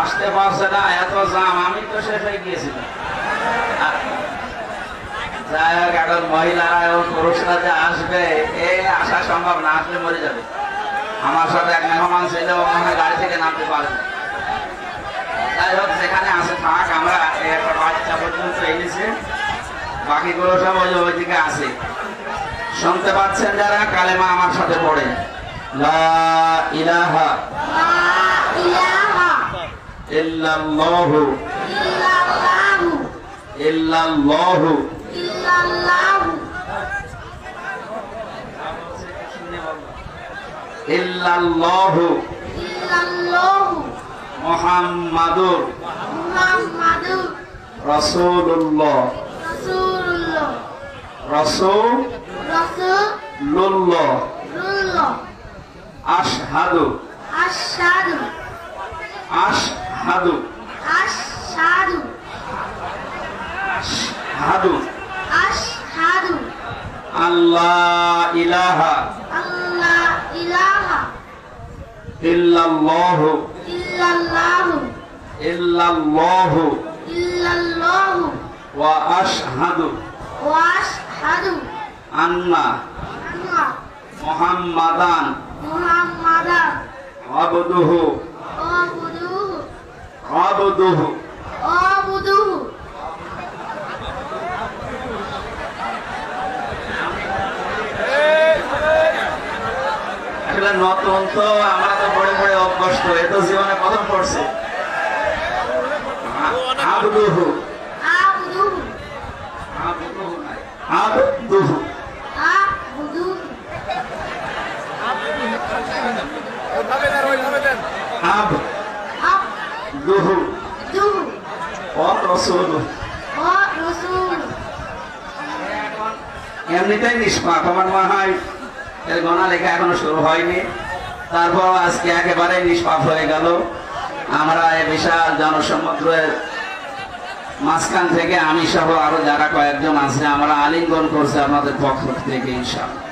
আসতে পারছে না, এত জাম, আমি তো শেষ হয়ে গিয়েছিলাম। যাই হোক, এখন মহিলারা এবং পুরুষরা যে আসবে এ আসা সম্ভব না, আসলে মরে যাবে। আমার সাথে এক মেহমান ছিল, ওখানে গাড়ি থেকে নামতে পারে। যাই হোক, যেখানে আছে থাক, আমরা একটা বাচ্চা পর্যন্ত এনেছি, বাকিগুলো সব ওইদিকে আছে। শুনতে পাচ্ছেন যারা, কালেমা আমার সাথে পড়ে, লা ইলাহা ইল্লাল্লাহু ইল্লাল্লাহু ইল্লাল্লাহু মুহাম্মাদুর রাসূলুল্লাহ রাসূলুল্লাহ আশহাদু আশহাদু আল্লাহ ইলাহা ইল্লাল্লাহু ওয়া আশহাদু আন্না মুহাম্মাদান আবদুহু নতুন তো, আমরা তো পড়ে পড়ে অভ্যস্ত, এ তো জীবনে প্রথম পড়ছে। আবদুহু এমনিতেই নিষ্পাপ, আমার মনে হয় এর গণা লেখা এখনো শুরু হয়নি, তারপর আজকে একেবারে নিষ্পাপ হয়ে গেল। আমরা এই বিশাল জনসমুদ্রের মাঝখান থেকে আমি সহ আরো যারা কয়েকজন আছে, আমরা আলিঙ্গন করছি আপনাদের পক্ষ থেকে ইনশাআল্লাহ।